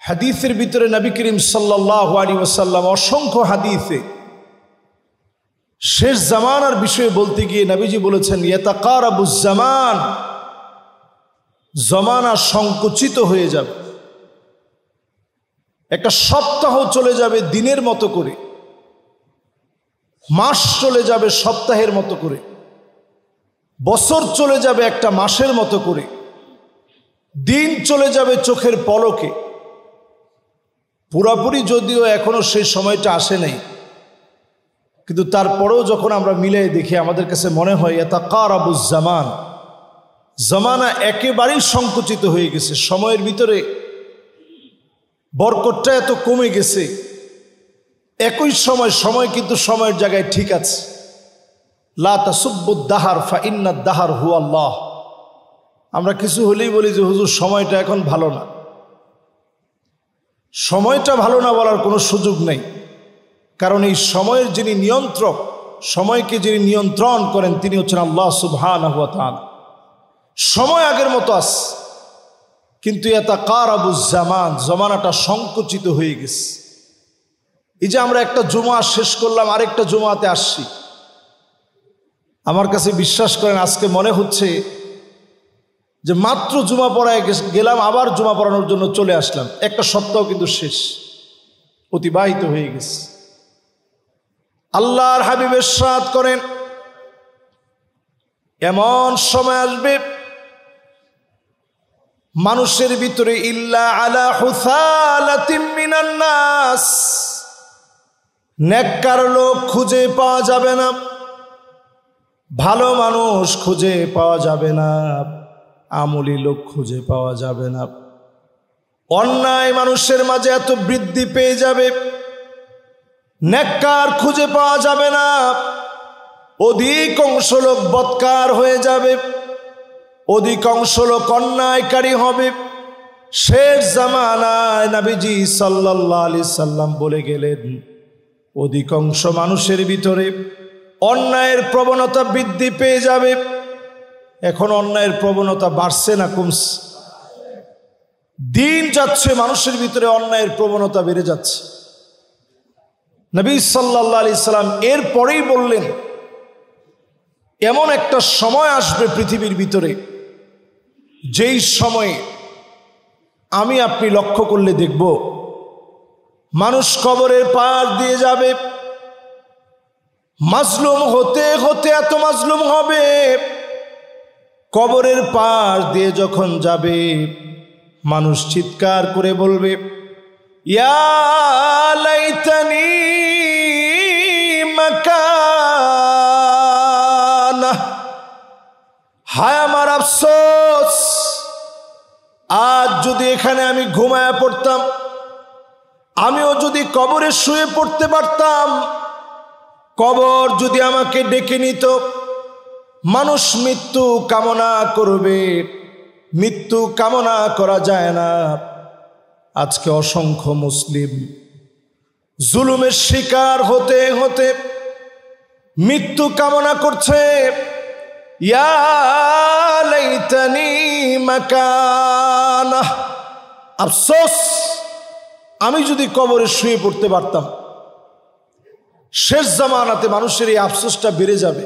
হাদিসের ভিতরে নবী করিম সাল্লাল্লাহু আলাইহি ওয়াসাল্লাম অসংখ্য হাদিসে শেষ জামানার বিষয়ে বলতে গিয়ে নবীজি বলেছেন ইয়াতাকারাবুজ জামান, জমানা সংকুচিত হয়ে যাবে। একটা সপ্তাহ চলে যাবে দিনের মতো করে, মাস চলে যাবে সপ্তাহের মতো করে, বছর চলে যাবে একটা মাসের মতো করে, দিন চলে যাবে চোখের পলকে। পুরাপুরি যদিও এখনো সেই সময়টা আসে নাই, কিন্তু তারপরেও যখন আমরা মিলাই দেখি আমাদের কাছে মনে হয় ইয়াতাকারাবুজ জামান, জামানা একেবারেই সংকুচিত হয়ে গেছে। সময়ের ভিতরে বরকতটা এত কমে গেছে। একই সময় কিন্তু সময়ের জায়গায় ঠিক আছে। লা তাসুব্বুদ দাহার ফা ইন্নাদ দাহার হুয়া আল্লাহ। আমরা কিছু হলেই বলি যে হুজুর সময়টা এখন ভালো না। সময়টা ভালো না বলার কোনো সুযোগ নেই, কারণ এই সময়ের যিনি নিয়ন্ত্রক, সময়কে যিনি নিয়ন্ত্রণ করেন তিনি হচ্ছেন আল্লাহ সুবহানাহু ওয়া তাআলা। সময় আগের মতো আছে, কিন্তু ইয়াতাকারাবুজ জামান, জমানাটা সংকুচিত হয়ে গেছে। এই যে আমরা একটা জুমা শেষ করলাম, আরেকটা জুমাতে আসছি, আমার কাছে বিশ্বাস করেন আজকে মনে হচ্ছে যে মাত্র জুমা পড়ায় গেলাম, আবার জুমা পড়ানোর জন্য চলে আসলাম। একটা সপ্তাহ কিন্তু শেষ, অতিবাহিত হয়ে গেছে। আল্লাহর হাবিব ইরশাদ করেন এমন সময় আসবে মানুষের ভিতরে ইল্লা আলা হুসালাতিম মিনান নাস, নেককার লোক খুঁজে পাওয়া যাবে না, ভালো মানুষ খুঁজে পাওয়া যাবে না, আমলি লোক খুঁজে পাওয়া যাবে না। অন্যায় মানুষের মাঝে এত বৃদ্ধি পেয়ে যাবে, নেককার খুঁজে পাওয়া যাবে না, অধিকাংশ লোক বদকার হয়ে যাবে, অধিকাংশ লোক অন্যায়কারী হবে। শেষ জামানায় নবীজি সাল্লাল্লাহু আলাইহি সাল্লাম বলে গেলেন অধিকাংশ মানুষের ভিতরে অন্যায়ের প্রবণতা বৃদ্ধি পেয়ে যাবে। এখন অন্যায়ের প্রবণতা বাড়ছে না কমছে? দিন যাচ্ছে মানুষের ভিতরে অন্যায়ের প্রবণতা বেড়ে যাচ্ছে। নবী সাল্লাল্লাহু আলাইহি সাল্লাম এরপরেই বললেন এমন একটা সময় আসবে পৃথিবীর ভিতরে, যেই সময়ে আমি আপনি লক্ষ্য করলে দেখব মানুষ কবরের পার দিয়ে যাবে, মাজলুম হতে হতে এত মাজলুম হবে, কবরের পার দিয়ে যখন যাবে মানুষ চিৎকার করে বলবে ইয়া লাইতানি মাকানা, হায় আমার আফসোস, আজ যদি এখানে আমি ঘুমায়া পড়তাম, আমিও যদি কবরে শুয়ে পড়তে পারতাম, কবর যদি আমাকে ডেকে নিত। মানুষ মৃত্যু কামনা করবে, মৃত্যু কামনা করা যায় না। আজকে অসংখ্য মুসলিম জুলুমের শিকার হতে হতে মৃত্যু কামনা করছে, ইয়া লাইতানি মাকানা, আফসোস আমি যদি কবরে শুয়ে পড়তে পারতাম। শেষ জামানাতে মানুষের এই আফসোসটা বেড়ে যাবে,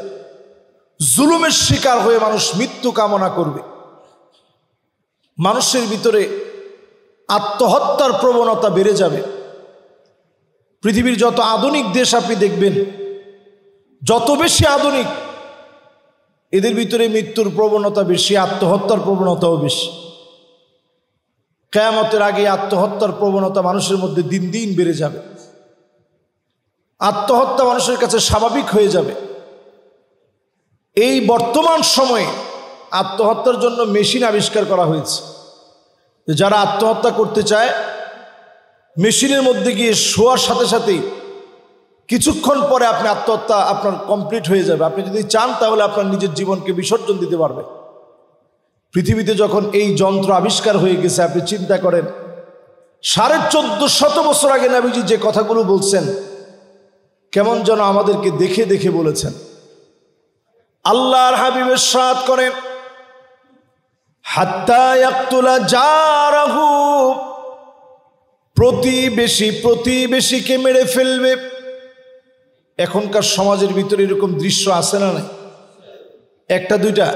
জুলুমের শিকার হয়ে মানুষ মৃত্যু কামনা করবে। মানুষের ভিতরে আত্মহত্যার প্রবণতা বেড়ে যাবে। পৃথিবীর যত আধুনিক দেশ আপনি দেখবেন, যত বেশি আধুনিক, এদের ভিতরে মৃত্যুর প্রবণতা বেশি, আত্মহত্যার প্রবণতাও বেশি। কিয়ামতের আগে আত্মহত্যার প্রবণতা মানুষের মধ্যে দিন দিন বেড়ে যাবে। আত্মহত্যা মানুষের কাছে স্বাভাবিক হয়ে যাবে। এই বর্তমান সময়ে আত্মহত্যার জন্য মেশিন আবিষ্কার করা হয়েছে। যারা আত্মহত্যা করতে চায়, মেশিনের মধ্যে গিয়ে শোয়ার সাথে সাথেই কিছুক্ষণ পরে আপনি আত্মহত্যা আপনার কমপ্লিট হয়ে যাবে। আপনি যদি চান তাহলে আপনার নিজের জীবনকে বিসর্জন দিতে পারবে। পৃথিবীতে যখন এই যন্ত্র আবিষ্কার হয়ে গেছে, আপনি চিন্তা করেন 1450 বছর আগে নবীজি যে কথাগুলো বলছেন, কেমন যেন আমাদেরকে দেখে দেখে বলেছেন। আল্লাহর হাবিব ইরশাদ করেন হাত্তা ইয়াকতুলা জারাহু, প্রতিবেশী প্রতিবেশীকে মেরে ফেলবে। এখনকার সমাজের ভিতরে এরকম দৃশ্য আছে না নাই? একটা দুইটা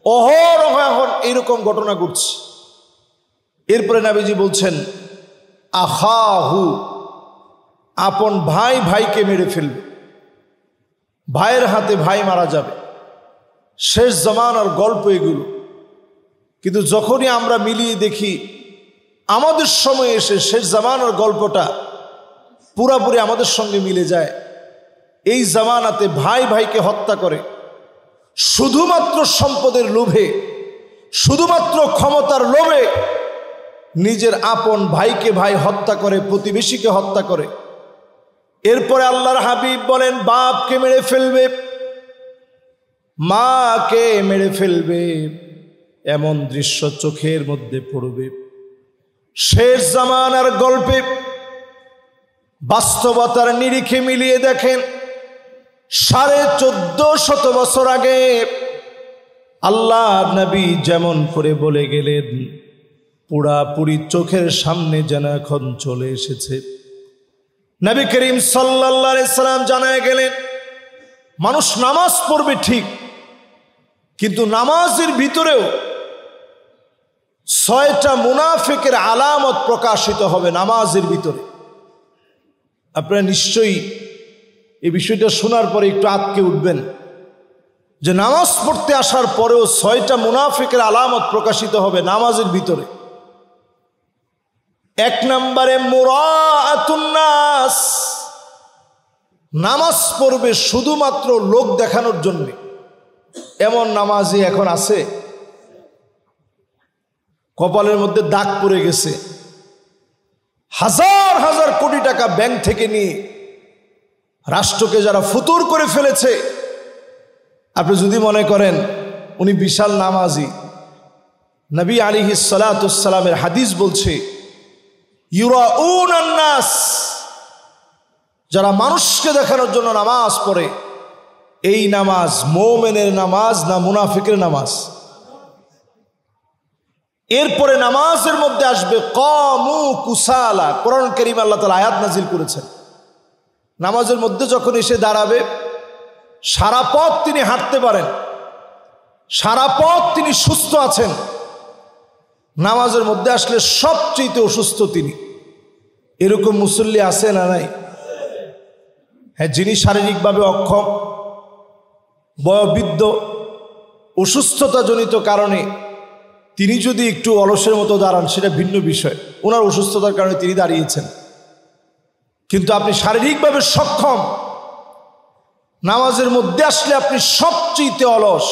অহরহ এখন এইরকম ঘটনা ঘটছে। এরপরে নবীজি বলছেন আখাহু, আপন ভাই ভাইকে মেরে ফেলবে, ভাইয়ের হাতে ভাই মারা যাবে। শেষ জামানার গল্প এগুলো। কিন্তু যখনই আমরা মিলিয়ে দেখি আমাদের সময় এসে শেষ জামানার গল্পটা পুরাপুরি আমাদের সঙ্গে মিলে যায়। এই জামানাতে ভাই ভাইকে হত্যা করে শুধুমাত্র সম্পদের লোভে, শুধুমাত্র ক্ষমতার লোভে নিজের আপন ভাইকে ভাই হত্যা করে, প্রতিবেশীকে হত্যা করে। এরপরে আল্লাহর হাবিব বলেন বাপকে মেরে ফেলবে, মাকে মেরে ফেলবে। এমন দৃশ্য চোখের মধ্যে পড়বে। শেষ জামানার গল্পে বাস্তবতার নিরিখে মিলিয়ে দেখেন 1450 বছর আগে আল্লাহ নবী যেমন করে বলে গেলেন পুরাপুরি চোখের সামনে যেন এখন চলে এসেছে। নবী করিম সাল্লাল্লাহু আলাইহি সাল্লাম জানায় গেলেন মানুষ নামাজ পড়বে ঠিক, কিন্তু নামাজের ভিতরেও 6টা মুনাফিকের আলামত প্রকাশিত হবে নামাজের ভিতরে। আপনারা নিশ্চয়ই এই বিষয়টা শোনার পরে একটু আটকে উঠবেন যে নামাজ পড়তে আসার পরেও 6টা মুনাফিকের আলামত প্রকাশিত হবে নামাজের ভিতরে। 1 নম্বরে মুরাআতুন নাস, নামাজ পড়বে শুধুমাত্র লোক দেখানোর জন্য। এমন নামাজি এখন আছে, কপালের মধ্যে দাগ পড়ে গেছে, হাজার হাজার কোটি টাকা ব্যাংক থেকে নিয়ে রাষ্ট্রকে যারা ফুতুর করে ফেলেছে। আপনি যদি মনে করেন উনি বিশাল নামাজি, নবী আলাইহিস সালাতুস সালামের হাদিস বলছে ইউরাউনান নাস, যারা মানুষকে দেখানোর জন্য নামাজ পড়ে, এই নামাজ মুমিনের নামাজ না মুনাফিকের নামাজ? এরপরে নামাজের মধ্যে আসবে কামু কুসালা। কোরআন কারীম আল্লাহ তাআলা আয়াত নাজিল করেছেন, নামাজের মধ্যে যখন এসে দাঁড়াবে সারা পথ তিনি হাঁটতে পারেন, সারা পথ তিনি সুস্থ আছেন, নামাজের মধ্যে আসলে সবচেয়ে অসুস্থ তিনি। এরকম মুসল্লি আছে না নাই? হ্যাঁ, যিনি শারীরিকভাবে অক্ষম, বয়োবৃদ্ধ, অসুস্থতাজনিত কারণে তিনি যদি একটু অলসের মতো দাঁড়ান সেটা ভিন্ন বিষয়, ওনার অসুস্থতার কারণে তিনি দাঁড়িয়েছেন। কিন্তু আপনি শারীরিকভাবে সক্ষম, নামাজের মধ্যে আসলে আপনি সবচেয়ে অলস,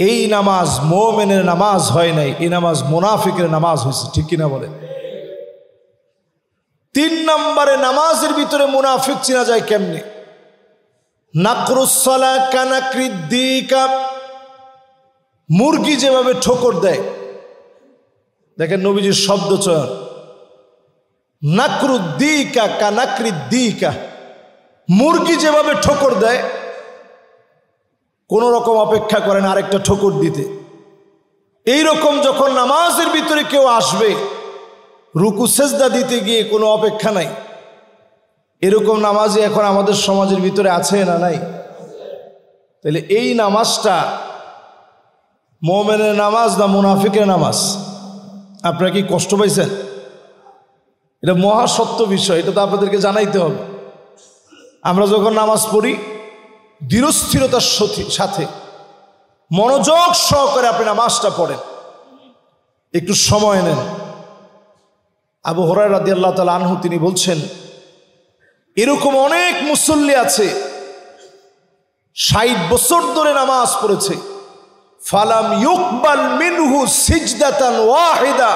এই নামাজ মুমিনের নামাজ হয় নাই, এই নামাজ মুনাফিকের নামাজ হয়েছে। ঠিক কিনা বলেন? 3 নম্বরে নামাজের ভিতরে মুনাফিক চেনা যায় কেমনে? নাকরুস সালাহ কানাকরিদ্দিকা, মুরগি যেভাবে ঠোকর দেয়, দেখেন নবীজির শব্দ চয়ন, নাকরুদ্দিকা কানাকরিদ্দিকা, মুরগি যেভাবে ঠোকর দেয় কোন রকম অপেক্ষা করেন আরেকটা ঠোকর দিতে। এই রকম যখন নামাজের ভিতরে কেউ আসবে রুকু সেজদা দিতে গিয়ে কোনো অপেক্ষা নাই, এরকম নামাজই এখন আমাদের সমাজের ভিতরে আছে না নাই? তাহলে এই নামাজটা মুমিনের নামাজ না মুনাফিকের নামাজ? আপনারা কি কষ্ট পাইছেন? এটা মহা সত্য বিষয়, এটা তো আপনাদেরকে জানাইতে হবে। আমরা যখন নামাজ পড়ি দৃঢ়স্থিরতার সাথে মনোযোগ সহকারে আপনি নামাজটা পড়েন, একটু সময় নেন। আবু হুরায়রা রাদিয়াল্লাহু তাআলা আনহু তিনি বলছেন এরকম অনেক মুসল্লি আছে 60 বছর ধরে নামাজ পড়েছে, ফালাম ইউকবাল মিনহু সিজদাতান ওয়াহিদা,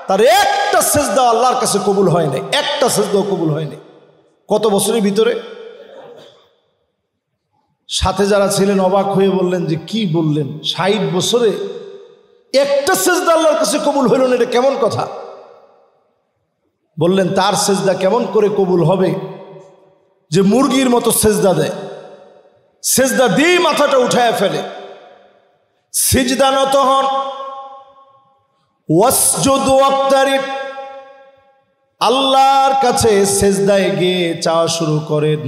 তার একটা সিজদা আল্লাহর কাছে কবুল হয় নাই, একটা সিজদাও কবুল হয় নাই। কত বছরের ভিতরে? সাথে যারা ছিলেন অবাক হয়ে বললেন যে কি বললেন, 60 বছরে একটা সিজদা আল্লাহর কাছে কবুল হইল না, এটা কেমন কথা? বললেন তার সিজদা কেমন করে কবুল হবে যে মুরগির মতো সিজদা দেয়, সিজদা দিয়ে মাথাটা উঠায় ফেলে, সিজদা নত হন, ওয়াসজুদ ওয়াক্তারিব, আল্লাহর কাছে সেজদায় গিয়ে চাওয়া শুরু করেন।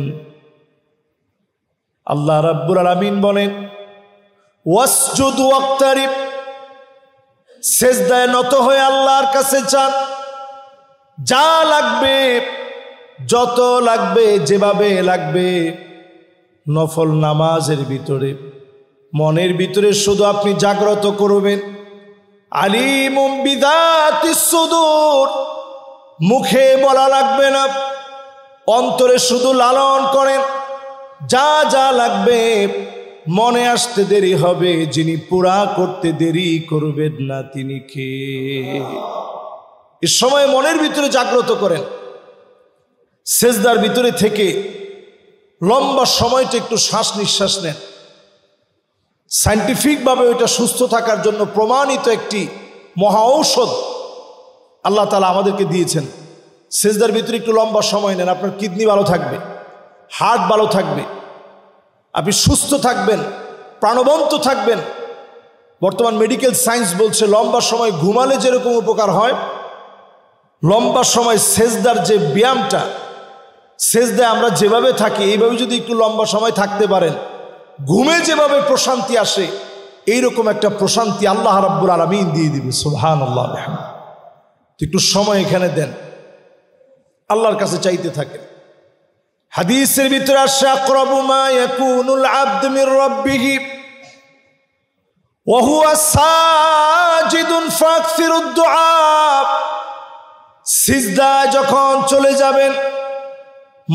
আল্লাহ রাব্বুল আলামিন বলেন ওয়াসজুদ ওয়াক্তারিব, সেজদায় নত হয়ে আল্লাহর কাছে চান, যা লাগবে যত লাগবে যেভাবে লাগবে। নফল নামাজের ভিতরে মনের ভিতরে শুধু আপনি জাগ্রত করবেন আলিমুম বিযাতিস সুদূর, মুখে বলা লাগবে না, অন্তরে শুধু লালন করেন। যা যা লাগবে মনে আসতে দেরি হবে, যিনি পুরা করতে দেরি করবেন না তিনি কে? এই সময় মনের ভিতরে জাগ্রত করেন। সেজদার ভিতরে থেকে লম্বা সময়টা একটু শ্বাস নিঃশ্বাস নেন। সায়েন্টিফিকভাবে ওইটা সুস্থ থাকার জন্য প্রমাণিত একটি মহা ঔষধ আল্লাহ তাআলা আমাদেরকে দিয়েছেন। সেজদার ভিতরে একটু লম্বা সময় নেন, আপনার কিডনি ভালো থাকবে, হার্ট ভালো থাকবে, আপনি সুস্থ থাকবেন, প্রাণবন্ত থাকবেন। বর্তমান মেডিকেল সায়েন্স বলছে লম্বা সময় ঘুমালে যেরকম উপকার হয়, লম্বা সময় সেজদার যে ব্যায়ামটা, সেজদায় আমরা যেভাবে থাকি এইভাবে যদি একটু লম্বা সময় থাকতে পারেন, ঘুমে যেভাবে প্রশান্তি আসে এইরকম একটা প্রশান্তি আল্লাহ রাব্বুল আলামিন দিয়ে দিবে। সুবহানাল্লাহ। একটু সময় এখানে দেন, আল্লাহর কাছে চাইতে থাকেন। হাদিসের ভিতরে আসে আকরাবু মা ইয়াকুনুল আবদু মির রাব্বিহি ওয়া হুয়া সাজিদুন ফাকসিরুদ দুআ। সিজদায় যখন চলে যাবেন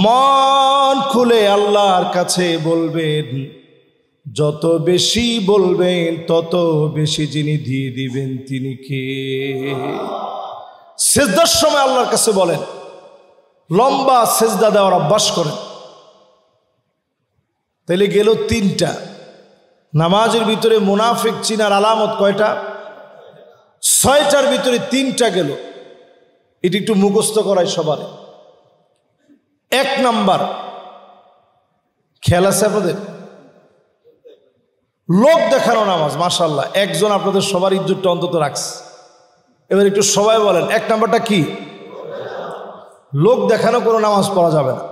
মন খুলে আল্লাহর কাছে বলবেন, যত বেশি বলবেন তত বেশি যিনি দিয়ে দিবেন তিনি কে? সিজদার সময় আল্লাহর কাছে বলেন, লম্বা সিজদা দেওয়ার অভ্যাস করেন। তাইলে গেল তিনটা। নামাজের ভিতরে মুনাফিক চিনার আলামত কয়টা? 6টার ভিতরে 3টা গেল। এটি একটু মুখস্থ করাই সবার। 1 নাম্বার, খেয়াল আছে আপনাদের? লোক দেখানো নামাজ। মাশাআল্লাহ, একজন আপনাদের সবার ইজ্জতটা অন্তত রাখছে। এবার একটু সবাই বলেন 1 নাম্বারটা কি? লোক দেখানো কোনো নামাজ পড়া যাবে না।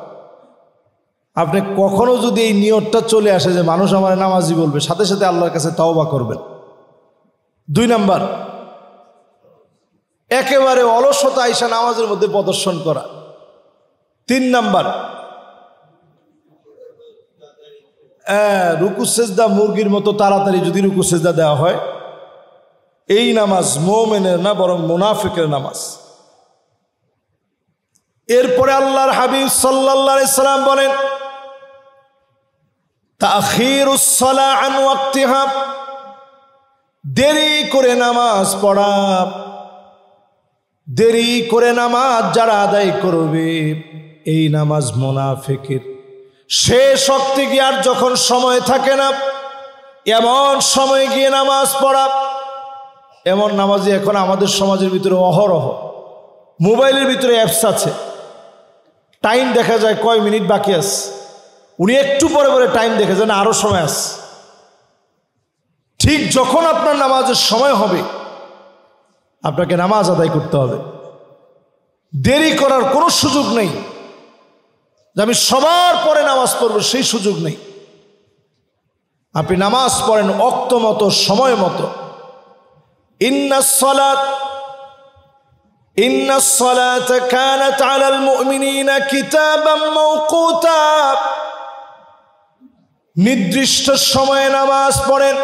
আপনি কখনো যদি এই নিয়তটা চলে আসে যে মানুষ আমার নামাজি বলবে, সাথে সাথে আল্লাহর কাছে তওবা করবেন। 2 নাম্বার, একেবারে অলসতা আইসা নামাজের মধ্যে প্রদর্শন করা। 3 নাম্বার, রুকু সেজদা মুরগির মতো তাড়াতাড়ি যদি রুকু সেজদা দেওয়া হয়, এই নামাজ মুমিনের না বরং মুনাফিকের নামাজ। এরপরে আল্লাহর হাবিব সাল্লাল্লাহু আলাইহি সাল্লাম বলেন তাখিরুস সালাহ আন ওয়াক্তিহা, দেরি করে নামাজ পড়া। দেরি করে নামাজ যারা আদায় করবে এই নামাজ মুনাফিকের। শেষ ওয়াক্তে গিয়ে আর যখন সময় থাকে না এমন সময় গিয়ে নামাজ পড়া। এমন নামাজি এখন আমাদের সমাজের ভিতরে অহরহ। মোবাইলের ভিতরে অ্যাপস আছে, টাইম দেখা যায় কয় মিনিট বাকি আছে, উনি একটু পরে পরে টাইম দেখে যান আরো সময় আছে। ঠিক যখন আপনার নামাজের সময় হবে আপনাকে নামাজ আদায় করতে হবে। দেরি করার কোনো সুযোগ নেই যে আমি সবার পরে নামাজ পড়ব, সেই সুযোগ নেই। আপনি নামাজ পড়েন ওয়াক্ত মতো, সময় মতো। ইন্নাস সালাতা কানাত আলাল মুমিনিনা কিতাবাম মাওকুতা, নির্দিষ্ট সময়ে নামাজ পড়েন,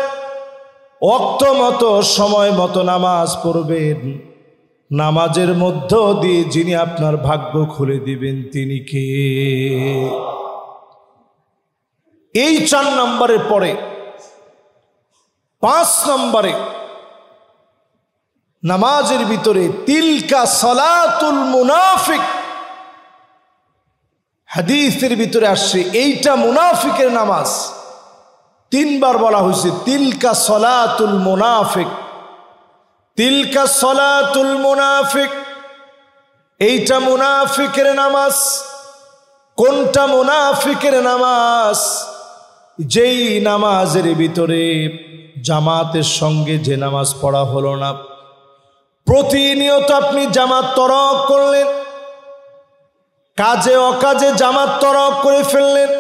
ওয়াক্ত মতো সময় মতো নামাজ পড়বেন। নামাজের মধ্য দিয়ে যিনি আপনার ভাগ্য খুলে দিবেন তিনি কে? এই 4 নম্বরের পরে 5 নম্বরে নামাজের ভিতরে তিলকা সালাতুল মুনাফিক, হাদিসের ভিতরে আসছে এইটা মুনাফিকের নামাজ। 3 বার বলা হয়েছে তিলকা সালাতুল মুনাফিক, তিলকা সালাতুল মুনাফিক, এইটা মুনাফিকের নামাজ। কোনটা মুনাফিকের নামাজ? যেই নামাজের ভিতরে জামাতের সঙ্গে যে নামাজ পড়া হলো না, প্রতিনিয়ত আপনি জামাত তরক করলেন, কাজে অকাজে জামাত তরক করে ফেললেন,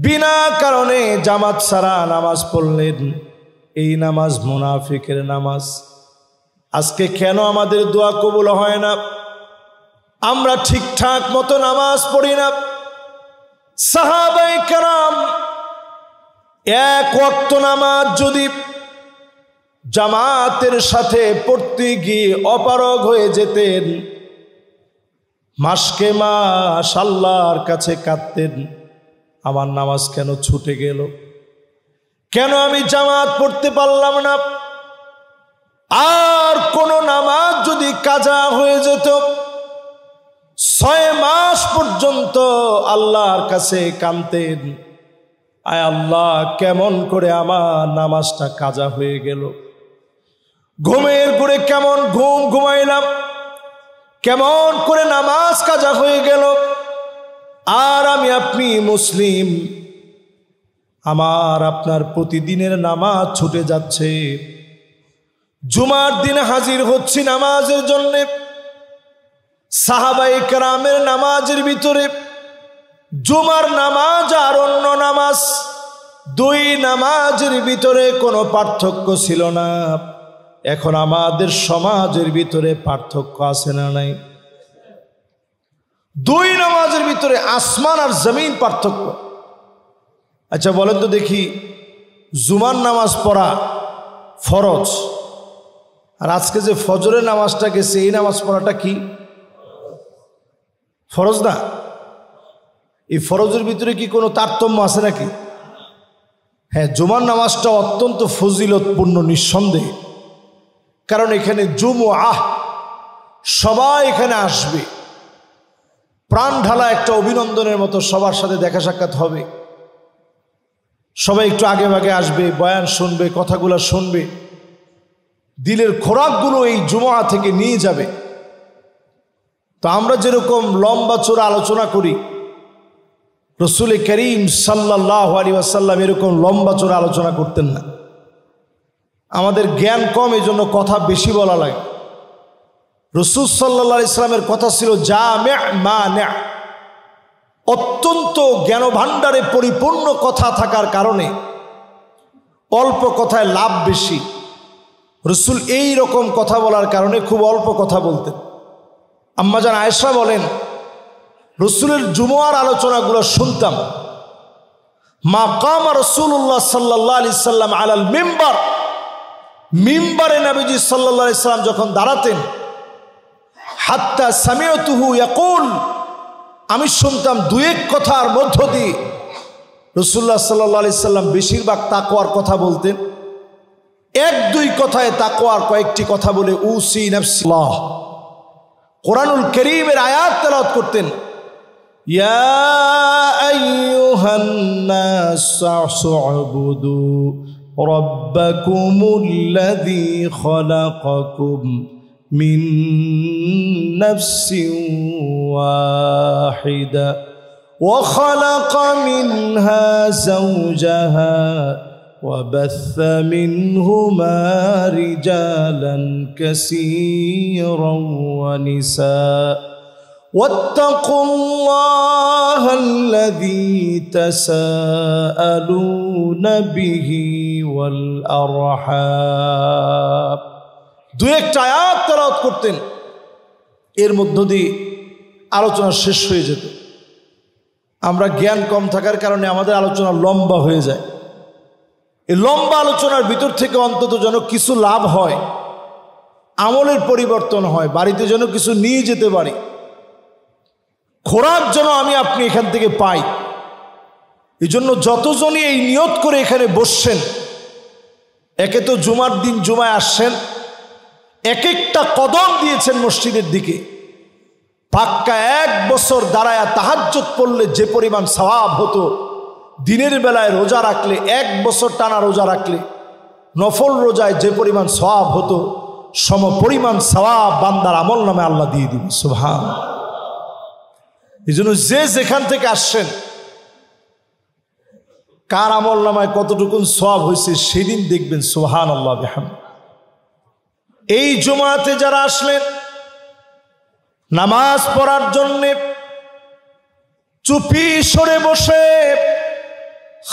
বিনা কারণে জামাত ছাড়া নামাজ পড়লেন। এই নামাজ মুনাফিকের নামাজ। আজকে কেন আমাদের দোয়া কবুল হয় না? আমরা ঠিকঠাক মতো নামাজ পড়ি না। সাহাবায়ে কেরাম এক ওয়াক্ত নামাজ যদি জামাতের সাথে পড়তে গিয়ে অপারগ হয়ে যেতেন, মাসকে মাস আল্লাহর কাছে কাঁদতেন, আমার নামাজ কেন ছুটে গেল, কেন আমি জামাত পড়তে পারলাম না। আর কোন নামাজ যদি কাজা হয়ে যেত, 6 মাস পর্যন্ত আল্লাহর কাছে কাঁদতেন, আয় আল্লাহ কেমন করে আমার নামাজটা কাজা হয়ে গেল, ঘুমের ঘুরে কেমন ঘুম ঘুমাইলাম, কেমন করে নামাজ কাজা হয়ে গেল। আর আমি আপনি মুসলিম, আমার আপনার প্রতিদিনের নামাজ ছুটে যাচ্ছে। জুমার দিনে হাজির হচ্ছি নামাজের জন্যে, সাহাবায়ে কেরামের নামাজের ভিতরে জুমার নামাজ আর অন্য নামাজ, 2 নামাজের ভিতরে কোনো পার্থক্য ছিল না। এখন আমাদের সমাজের ভিতরে পার্থক্য আছে না নাই? 2 নামাজের ভিতরে আসমান আর জমিন পার্থক্য। আচ্ছা বলেন তো দেখি, জুমার নামাজ পড়া ফরজ, আর আজকে যে ফজরের নামাজটা গেছে এই নামাজ পড়াটা কি ফরজ না? এই ফরজের ভিতরে কি কোনো তারতম্য আছে নাকি? হ্যাঁ, জুমার নামাজটা অত্যন্ত ফজিলতপূর্ণ নিঃসন্দেহে, কারণ এখানে জুমআহ, সবাই এখানে আসবে, প্রাণ ঢালা একটা অভিনন্দনের মতো সবার সাথে দেখা সাক্ষাৎ হবে। সবাই একটু আগে ভাগে আসবে, বয়ান শুনবে, কথাগুলো শুনবে, দিলের খোরাকগুলো এই জুমআ থেকে নিয়ে যাবে। তো আমরা যেরকম লম্বা চোরা আলোচনা করি, রাসূল করিম সাল্লাল্লাহু আলাইহি ওয়াসাল্লাম এরকম লম্বা চোরা আলোচনা করতেন না। আমাদের জ্ঞান কম, এই জন্য কথা বেশি বলা লাগে। রাসূল সাল্লাল্লাহু আলাইহি ওয়াসাল্লামের কথা ছিল জামি' মানি', অত্যন্ত জ্ঞান ভাণ্ডারে পরিপূর্ণ কথা থাকার কারণে অল্প কথায় লাভ বেশি। রাসূল এই রকম কথা বলার কারণে খুব অল্প কথা বলতেন। আম্মাজান আয়েশা বলেন, রাসূলের জুমআর আলোচনাগুলো শুনতাম, মা কামা রাসূলুল্লাহ সাল্লাল্লাহু আলাইহি সাল্লাম আলাল মিম্বার, মিম্বারে নবীজি সাল্লাল্লাহু আলাইহি সাল্লাম যখন দাঁড়াতেন, হাত্তা সামি'তুহু ইয়াকুল, আমি শুনতাম 2-1 কথার মধ্য দিয়ে রাসূলুল্লাহ সাল্লাল্লাহু আলাইহি সাল্লাম বেশিরভাগ তাকওয়ার কথা বলতেন। 1-2 কথায় তাকওয়ার কয়েকটি কথা বলে উসি নাফসিল্লাহ, কোরআনুল কারীমের আয়াত তেলাওয়াত করতেন। ইয়া আইয়ুহান নাস উ'বুদু রাব্বাকুমুল্লাযী খালাকাকুম মিন নাফসিন ওয়াহিদা ওয়া খালাকা মিনহা যাওজাহা وبث منهما رجالا كثيرا ونساء واتقوا الله الذي تساءلون به والأرحام। 2-1 আয়াত তেলাওয়াত করতেন, এর মধ্য দিয়ে আলোচনা শেষ হয়ে যেত। আমরা জ্ঞান কম থাকার কারণে আমাদের আলোচনা লম্বা হয়ে যায়। এই লম্বা আলোচনার ভিতর থেকে অন্তত যেন কিছু লাভ হয়, আমলের পরিবর্তন হয়, বাড়িতে যেন কিছু নিয়ে যেতে পারি, খোরাক যেন আমি আপনি এখান থেকে পাই। এই জন্য যতজনই এই নিয়ত করে এখানে বসছেন, একে তো জুমার দিন জুমায় আসছেন, এক একটা কদম দিয়েছেন মসজিদের দিকে, পাক্কা 1 বছর দাঁড়ায়া তাহাজ্জুদ পড়লে যে পরিমাণ সওয়াব হতো, দিনের বেলায় রোজা রাখলে 1 বছর টানা রোজা রাখলে নফল রোজায় যে পরিমাণ সওয়াব হতো, সম পরিমাণ সওয়াব বান্দার আমল নামে আল্লাহ দিয়ে দিবেন। সুবহানাল্লাহ। এই জন্য যে যেখান থেকে আসছেন, কার আমল নামায় কতটুকুন সওয়াব হয়েছে সেদিন দেখবেন। সুবহানাল্লাহ বিহামদিহি। এই জুমাতে যারা আসলেন নামাজ পড়ার জন্যে, চুপি সরে বসে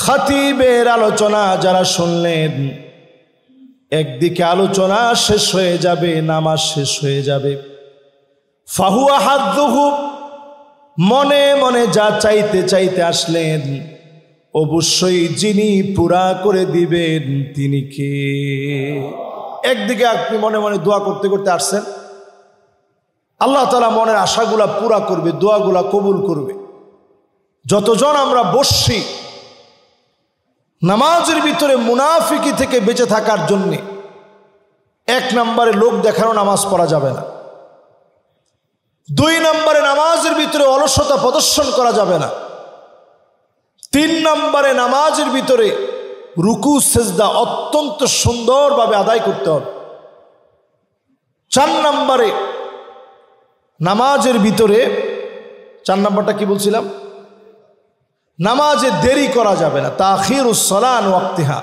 খতিবের আলোচনা যারা শুনলেন, একদিকে আলোচনা শেষ হয়ে যাবে, নামাজ শেষ হয়ে যাবে। ফাহুয়া হাদ্দুহু, মনে মনে যা চাইতে চাইতে আসলেন, অবশ্যই যিনি পুরা করে দিবেন তিনি কে? একদিকে আপনি মনে মনে দোয়া করতে করতে আসছেন, আল্লাহ তাআলা মনের আশাগুলা পুরা করবে, দোয়াগুলা কবুল করবে। যতজন আমরা বসছি নামাজের ভিতরে মুনাফিকি থেকে বেঁচে থাকার জন্যে, 1 নম্বরে লোক দেখানো নামাজ পড়া যাবে না। 2 নম্বরে নামাজের ভিতরে অলসতা প্রদর্শন করা যাবে না। 3 নম্বরে নামাজের ভিতরে রুকু সেজদা অত্যন্ত সুন্দরভাবে আদায় করতে হবে। 4 নম্বরে নামাজের ভিতরে, 4 নম্বরটা কি বলছিলাম, নামাজে দেরি করা যাবে না। তাখিরুস সালাহ আন ওয়াক্তিহা,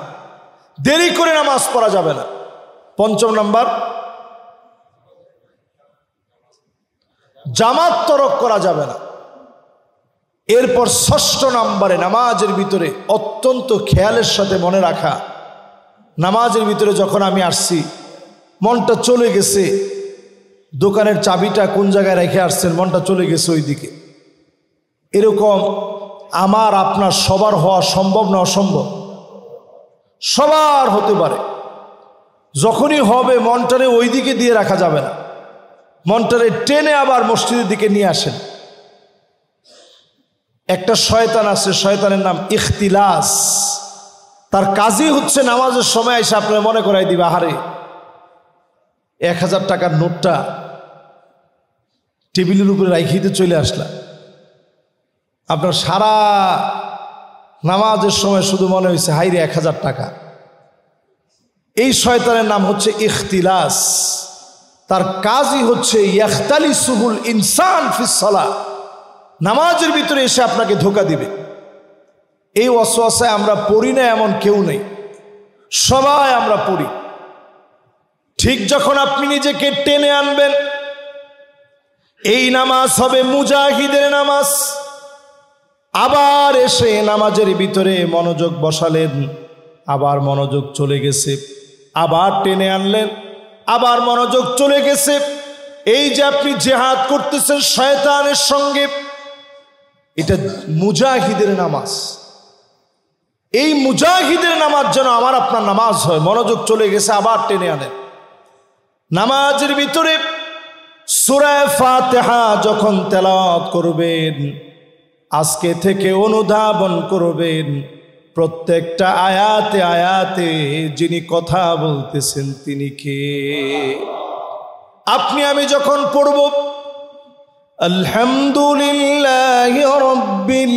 দেরি করে নামাজ পড়া যাবে না। 5 নম্বর, জামাত তরক করা যাবে না। এরপর 6 নম্বরে নামাজের ভিতরে অত্যন্ত খেয়ালের সাথে মনে রাখা, নামাজের ভিতরে যখন আমি আসছি মনটা চলে গেছে, দোকানের চাবিটা কোন জায়গায় রেখে আসছেন, মনটা চলে গেছে ওই দিকে। এরকম আমার আপনার সবার হওয়া সম্ভব না অসম্ভব? সবার হতে পারে। যখনই হবে মনটারে ওই দিকে দিয়ে রাখা যাবে না, মনটারে টেনে আবার মসজিদের দিকে নিয়ে আসেন। একটা শয়তান আছে, শয়তানের নাম ইখতিলাস। তার কাজই হচ্ছে নামাজের সময় এসে আপনার মনে করাই দিবে, আহারে 1000 টাকার নোটটা টেবিলের উপরে রাখিতে চলে আসলাম। আপনার সারা নামাজের সময় শুধু মনে হয়েছে হাইরে 1000 টাকা। এই শয়তানের নাম হচ্ছে ইখতিলাস। তার কাজই হচ্ছে ইয়াখতালিসুহুল ইনসান ফিস সালাহ, নামাজের ভিতরে এসে আপনাকে ধোঁকা দিবে। এই ওয়াসওয়াসায় আমরা পড়ি না এমন কেউ নেই, সবাই আমরা পড়ি। ঠিক যখন আপনি নিজেকে টেনে আনবেন, এই নামাজ হবে মুজাহিদের নামাজ, আবার এসে নামাজের ভিতরে মনোযোগ বসালেন, আবার মনোযোগ চলে গেছে, আবার টেনে আনলেন, আবার মনোযোগ চলে গেছে। এই যে আপনি জিহাদ করতেছেন শয়তানের সঙ্গে, এটা মুজাহিদের নামাজ। এই মুজাহিদের নামাজ যেন আমার আপনার নামাজ হয়। মনোযোগ চলে গেছে, আবার টেনে আনেন। নামাজের ভিতরে সূরা ফাতিহা যখন তেলাওয়াত করবেন, আজকে থেকে অনুধাবন করবেন প্রত্যেকটা আয়াতে আয়াতে যিনি কথা বলতেছেন তিনি কে। আপনি আমি যখন পড়ব আলহামদুলিল্লাহি রাব্বিল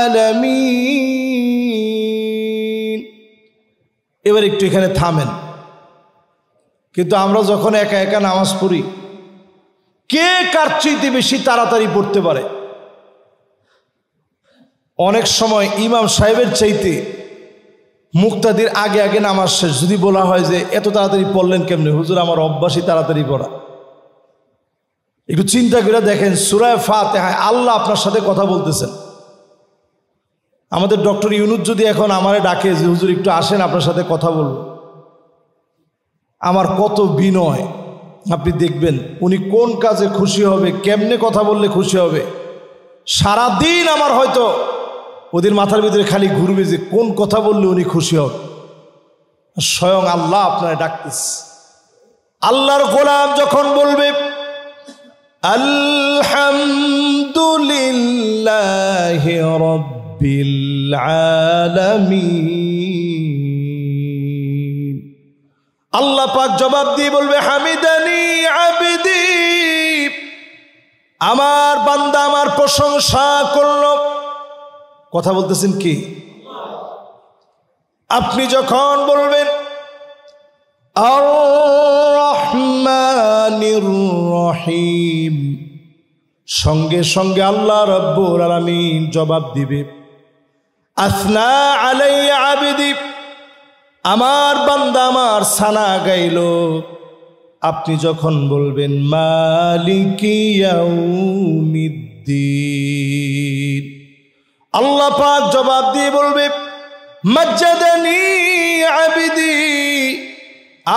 আলামিন, এবার একটু এখানে থামেন। কিন্তু আমরা যখন একা একা নামাজ পড়ি, কে কার চাইতে বেশি তাড়াতাড়ি পড়তে পারে? অনেক সময় ইমাম সাহেবের চাইতে মুক্তাদির আগে আগে নামাজ শেষ। যদি বলা হয় যে এত তাড়াতাড়ি পড়লেন কেমনে? হুজুর আমার অভ্যাসই তাড়াতাড়ি পড়া। একটু চিন্তা করে দেখেন, সূরা ফাতিহায় আল্লাহ আপনার সাথে কথা বলতেছেন। আমাদের ডক্টর ইউনুস যদি এখন আমারে ডাকে যে হুজুর একটু আসেন আপনার সাথে কথা বলবো, আমার কত বিনয়। আপনি দেখবেন উনি কোন কাজে খুশি হবে, কেমনে কথা বললে খুশি হবে। সারাদিন আমার হয়তো ওদের মাথার ভিতরে খালি ঘুরবে যে কোন কথা বললে উনি খুশি হবে। স্বয়ং আল্লাহ আপনার ডাকতেছে। আল্লাহর গোলাম যখন বলবে আলহামদুলিল্লাহি রাব্বিল আলামিন, আল্লাহ পাক জবাব দিয়ে বলবে হামিদানি আবদি, আমার বান্দা আমার প্রশংসা করল। কথা বলতেছেন কি? আপনি যখন বলবেন আর রহমানির রহিম, সঙ্গে সঙ্গে আল্লাহ রাব্বুল আলামিন জবাব দিবে আসনা আলাইয়া আবদি, আমার বান্দা আমার সানা গাইল। আপনি যখন বলবেন মালিকি ইয়াউমিদ্দিন, আল্লাহ পাক জবাব দিয়ে বলবে মাজ্জাদানি আবিদি,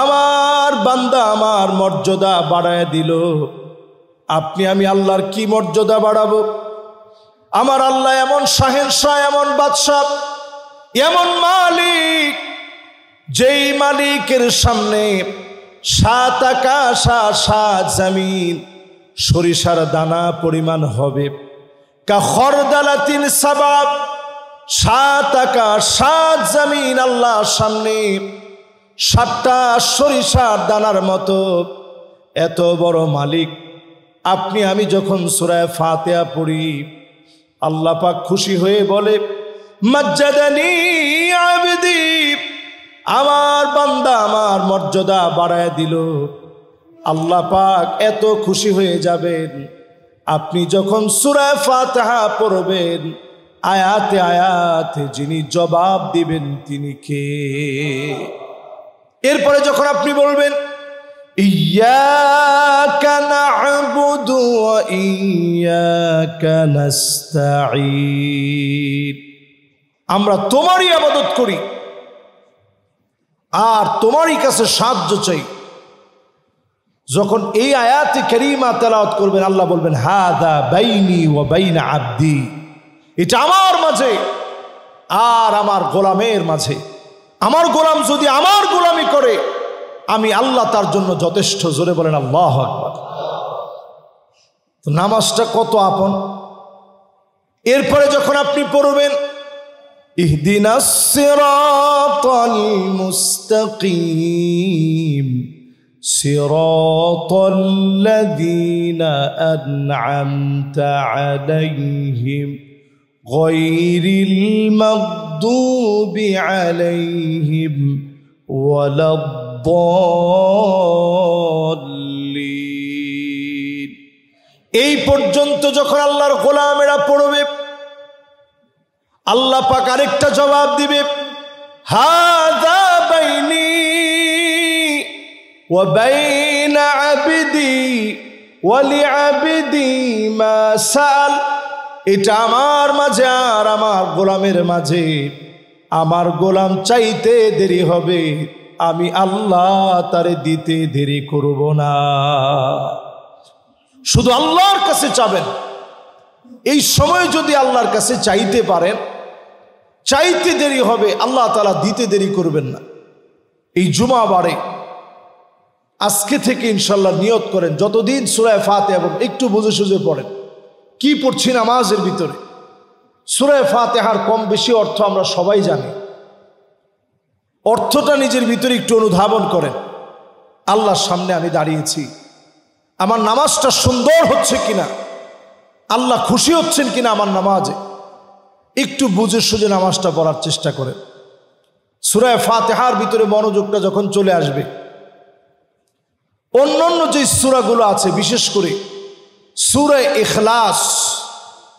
আমার বান্দা আমার মর্যাদা বাড়ায় দিল। আপনি আমি আল্লাহর কি মর্যাদা বাড়াবো? আমার আল্লাহ এমন শাহেনশাহ, এমন বাদশাহ, এমন মালিক, যেই মালিকের সামনে 7 আকাশ আর 7 জমিন সরিষার দানা পরিমাণ হবে। কা খরদালাতিন সাবাব, 7 আকাশ 7 জমিন আল্লাহর সামনে 7টা সরিষার দানার মতো এত বড় মালিক। আপনি আমি যখন সূরা ফাতিহা পড়ি, আল্লাহ পাক খুশি হয়ে বলে মাজ্জাদানি আবদি, আমার বান্দা আমার মর্যাদা বাড়ায় দিল। আল্লাহ পাক এত খুশি হয়ে যাবেন, আপনি যখন সূরা ফাতিহা পড়বেন আয়াতে আয়াতে যিনি জবাব দিবেন তিনি কে? এরপরে যখন আপনি বলবেন ইয়্যাকা না'বুদু ওয়া ইয়্যাকা নাস্তাঈন, আমরা তোমারই ইবাদত করি আর তোমারই কাছে সাহায্য চাই। যখন এই আয়াতে কারিমা তেলাওয়াত করবেন, আল্লাহ বলবেন হাদা বাইনি ওয়া বাইনা আবদি, এটা আমার মাঝে আর আমার গোলামের মাঝে। আমার গোলাম যদি আমার গোলামি করে, আমি আল্লাহ তার জন্য যথেষ্ট। জোরে বলেন আল্লাহু আকবার। তো নামাজটা কত আপন। এরপরে যখন আপনি পড়বেন ইহদিনাস সিরাতাল মুস্তাকিম সিরাতাল লাযীনা আন'আমতা আলাইহিম গায়রিল মাগদুবি আলাইহিম ওয়ালাদ-দাল্লিন। এই পর্যন্ত যখন আল্লাহর গোলামেরা পড়বে, আল্লাহ পাক আরেকটা জবাব দিবে হাযা বাইনি ওয়া বাইনা আবদি ওয়া লিআবদি মা সাল, এটা আমার মাঝে আর আমার গোলামের মাঝে। আমার গোলাম চাইতে দেরি হবে, আমি আল্লাহ তারে দিতে দেরি করব না। শুধু আল্লাহর কাছে চাবেন। এই সময় যদি আল্লাহর কাছে চাইতে পারেন, চাইতে দেরি হবে, আল্লাহ তাআলা দিতে দেরি করবেন না। এই জুমাবারে আজকে থেকে ইনশাল্লাহ নিয়ত করেন, যতদিন সূরা ফাতিহা এবং একটু বুঝে সুঝে পড়েন। কি পড়ছি নামাজের ভিতরে? সূরা ফাতিহার কম বেশি অর্থ আমরা সবাই জানি। অর্থটা নিজের ভিতরে একটু অনুধাবন করেন। আল্লাহর সামনে আমি দাঁড়িয়েছি, আমার নামাজটা সুন্দর হচ্ছে কিনা, আল্লাহ খুশি হচ্ছেন কিনা আমার নামাজে, একটু বুঝে সুঝে নামাজটা পড়ার চেষ্টা করেন। সূরা ফাতিহার ভিতরে মনোযোগটা যখন চলে আসবে, অন্যান্য যে সূরাগুলো আছে, বিশেষ করে সূরা ইখলাস,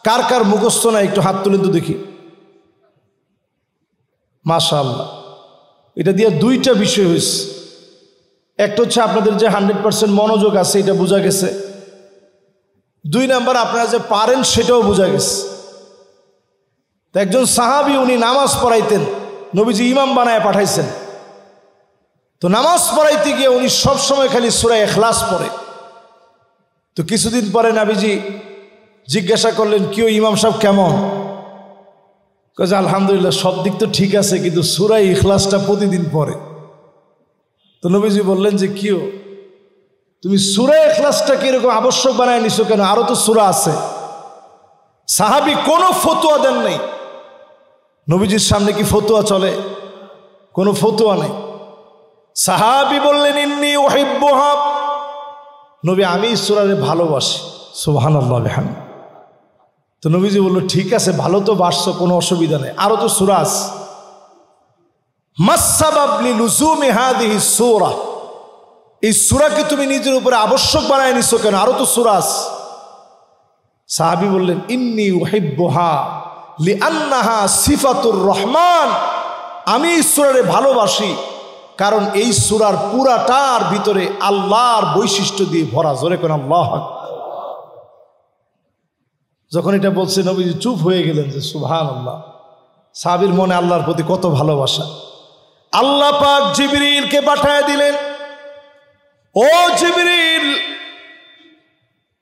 কার কার মুখস্থ না একটু হাত তুলে তো দেখি। মাশাআল্লাহ, এটা দিয়ে 2টা বিষয় হয়েছে। একটা হচ্ছে আপনাদের যে 100% মনোযোগ আছে এটা বোঝা গেছে, 2 নাম্বার আপনারা যে পারেন সেটাও বোঝা গেছে। তো একজন সাহাবী, উনি নামাজ পড়াইতেন, নবীজি ইমাম বানায় পাঠাইছেন। তো নামাজ পড়াইতে গিয়ে উনি সবসময় খালি সূরা ইখলাস পড়ে। তো কিছুদিন পরে নবীজি জিজ্ঞাসা করলেন, কিও ইমাম সাহেব কেমন? কইছে আলহামদুলিল্লাহ, সব দিক তো ঠিক আছে, কিন্তু সূরা ইখলাসটা প্রতিদিন পড়ে। তো নবীজি বললেন যে কিও, তুমি সূরা ইখলাসটা কিরকম আবশ্যক বানায় নিছো কেন? আরো তো সূরা আছে। সাহাবী কোনো ফতোয়া দেন নাই। নবীজির সামনে কি ফতোয়া চলে? কোনো ফতোয়া নেই। সাহাবী বললেন ইন্নী উহিব্বুহা, নবী আমি সূরারে ভালোবাসি। সুবহানাল্লাহ বিহামদিহি। তো নবীজি বলল ঠিক আছে, ভালো তো বাসছো, কোনো অসুবিধা নেই, আরো তো সূরা আছে। মাসসাবাব লিলুজুমি হাদিহি সূরা, এই সূরাকে তুমি নিজের উপরে আবশ্যক বানায় নিছো কেন? আরো তো সূরা আছে। সাহাবী বললেন ইন্নী উহিব্বুহা লিআন্নাহা সিফাতুর রহমান, আমি এই সূরারে ভালোবাসি কারণ এই সূরার পুরাটার ভিতরে আল্লাহর বৈশিষ্ট্য দিয়ে ভরা। জোরে কোন আল্লাহু আকবার। যখন এটা বলছে নবীজি চুপ হয়ে গেলেন যে সুবহানাল্লাহ। সাহাবীর মনে আল্লাহর প্রতি কত ভালোবাসা। আল্লাহ পাক জিবরিলকে পাঠায় দিলেন, ও জিবরিল,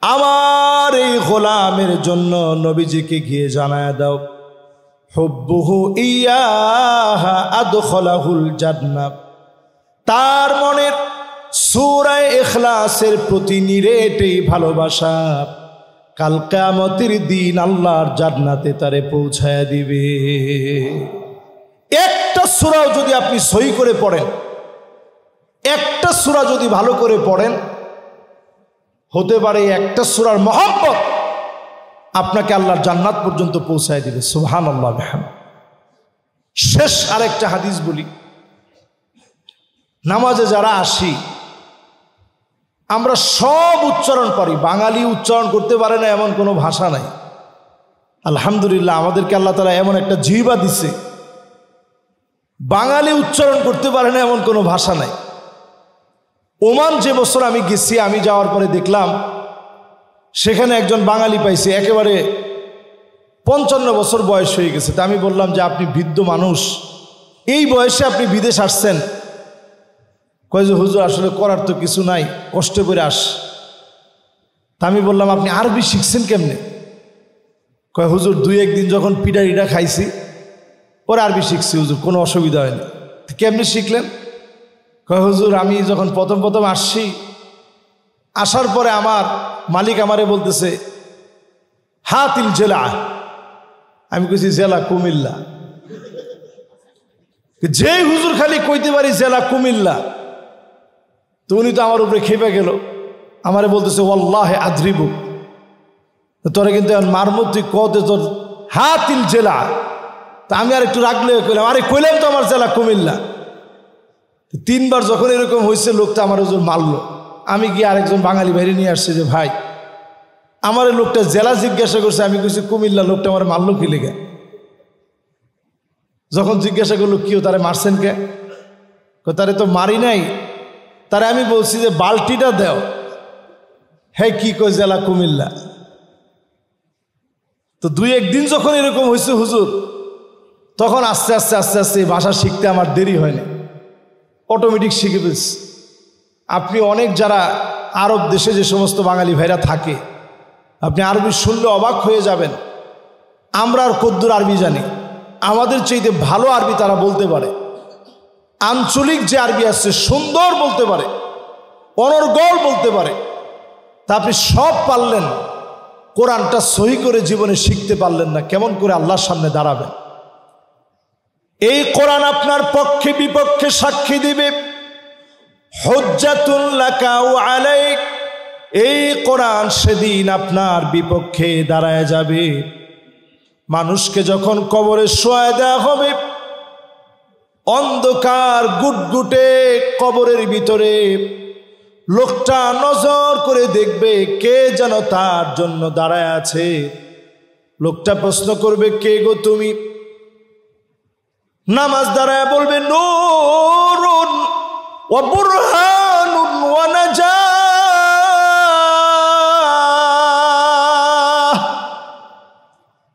আমার এই গোলামের জন্য নবীজিকে গিয়ে জানায় দাও, হুব্বুহু ইয়াহা আদখালাহুল জান্নাহ, তার মনের সূরা ইখলাসের প্রতি নিরেটেই ভালোবাসা কাল কিয়ামতের দিন আল্লাহর জান্নাতে তারে পৌঁছায় দিবে। একটা সূরাও যদি আপনি সহি করে পড়েন, একটা সূরা যদি ভালো করে পড়েন, হতে পারে একটা সূরার মহব্বত আপনাকে আল্লাহর জান্নাত পর্যন্ত পৌঁছায় দিবে। সুবহানাল্লাহ বিহামদিহি। শেষ আরেকটা হাদিস বলি, নামাজে যারা আসি আমরা সব উচ্চারণ পারি, বাঙালি উচ্চারণ করতে পারে না এমন কোনো ভাষা নাই। আলহামদুলিল্লাহ, আমাদেরকে আল্লাহ তাআলা এমন একটা জিহ্বা দিছে, বাঙালি উচ্চারণ করতে পারে না এমন কোনো ভাষা নাই। ওমান যে বছর আমি গেছি, আমি যাওয়ার পরে দেখলাম সেখানে একজন বাঙালি পাইছে, একেবারে 55 বছর বয়স হয়ে গেছে। তা আমি বললাম যে আপনি বৃদ্ধ মানুষ, এই বয়সে আপনি বিদেশ আসছেন? কয় যে হুজুর আসলে করার তো কিছু নাই, কষ্ট করে আস। তা আমি বললাম আপনি আরবি শিখছেন কেমনে? কয় হুজুর 2-1 দিন যখন পিঠা খাইছি পরে আরবি শিখছি হুজুর, কোনো অসুবিধা হয়নি। কেমনে শিখলেন? কয় হুজুর আমি যখন প্রথম আসছি, আসার পরে আমার মালিক আমারে বলতেছে হাতিল জেলা, আমি কইছি জেলা কুমিল্লা। যে হুজুর খালি কইতে পারি জেলা কুমিল্লা, তো উনি তো আমার উপরে খেপে গেল, আমারে বলতেছে ওয়াল্লাহি আদ্রিবু, তোরা কিন্তু মারমুদ, তুই কতে তোর হাতিল জেলা। তা আমি আর একটু রাগলে কইলাম, আরে কইলাম তো আমার জেলা কুমিল্লা। 3 বার যখন এরকম হয়েছে, লোকটা আমার হুজুর মারলো। আমি গিয়ে আরেকজন বাঙালি ভাইরে নিয়ে আসছে যে ভাই আমার লোকটা জেলা জিজ্ঞাসা করছে, আমি কইছি কুমিল্লা, লোকটা আমার মারলো কি লেগে? যখন জিজ্ঞাসা করলো কিও তারে মারছেন কে? তারে তো মারি নাই, তারে আমি বলছি যে বালতিটা দেও। হ্যাঁ কি কই জেলা কুমিল্লা। তো 2-1 দিন যখন এরকম হয়েছে হুজুর, তখন আস্তে আস্তে এই ভাষা শিখতে আমার দেরি হয়নি, অটোমেটিক শিখে ফেলছি। আপনি অনেক যারা আরব দেশে যে সমস্ত বাঙালি ভাইরা থাকে, আপনি আরবি শুনলে অবাক হয়ে যাবেন। আমরা আর কদ্দুর আরবি জানি, আমাদের চাইতে ভালো আরবি তারা বলতে পারে। আঞ্চলিক যে আরবি আছে সুন্দর বলতে পারে, অনর্গল বলতে পারে। তা আপনি সব পারলেন, কোরআনটা সহি করে জীবনে শিখতে পারলেন না, কেমন করে আল্লাহর সামনে দাঁড়াবেন? এই কোরআন আপনার পক্ষে বিপক্ষে সাক্ষী দিবে। হুজ্জাতুল লাকা ওয়া আলাইক, এই কোরআন সেদিন আপনার বিপক্ষে দাঁড়ায় যাবে। মানুষকে যখন কবরে শোয়া দেওয়া হবে, অন্ধকার গুটগুটে কবরের ভিতরে লোকটা নজর করে দেখবে কে যেন তার জন্য দাঁড়ায় আছে। লোকটা প্রশ্ন করবে, কে গো তুমি? নামাজ দাঁড়ায় বলবে, নূরুন ওয়া বুরহানুন ওয়া নাজাহ,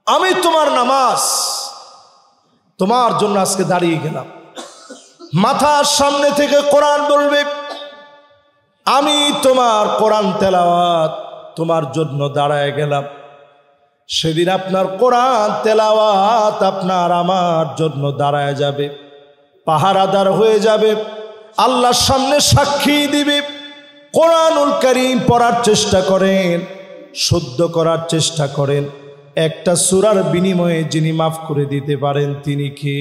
আমি তোমার নামাজ, তোমার জন্য আজকে দাঁড়িয়ে গেলাম। মাথার সামনে থেকে কোরআন বলবে, আমি তোমার কোরআন তেলাওয়াত, তোমার জন্য দাঁড়ায় গেলাম। সেদিন আপনার কোরআন তেলাওয়াত আপনার আমার জন্য দাঁড়ায় যাবে, পাহারাদার হয়ে যাবে, আল্লাহর সামনে সাক্ষী দিবে। কোরআনুল কারীম পড়ার চেষ্টা করেন, শুদ্ধ করার চেষ্টা করেন, একটা সূরার বিনিময়ে যিনি মাফ করে দিতে পারেন তিনি কে?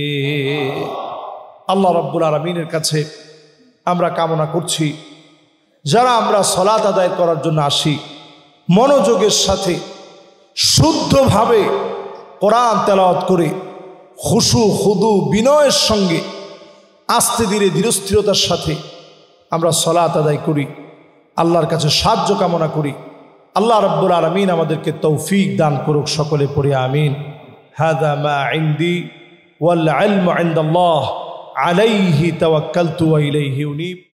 আল্লাহ রাব্বুল আলামিনের কাছে আমরা কামনা করছি, যারা আমরা সালাত আদায় করার জন্য আসি, মনোযোগের সাথে শুদ্ধভাবে কোরআন তেলাওয়াত করে খুশু খুদু বিনয়ের সঙ্গে আস্তে ধীরে ধীরস্থিরতার সাথে আমরা সালাত আদায় করি, আল্লাহর কাছে সাহায্য কামনা করি। আল্লাহ রাব্বুল আলামিন আমাদেরকে তৌফিক দান করুক, সকলে পড়ে আমিন। হাযা মা ইনদি ওয়াল ইলমু ইনদাল্লাহ আলাইহি তাওয়াক্কালতু ওয়া ইলাইহি উনীব।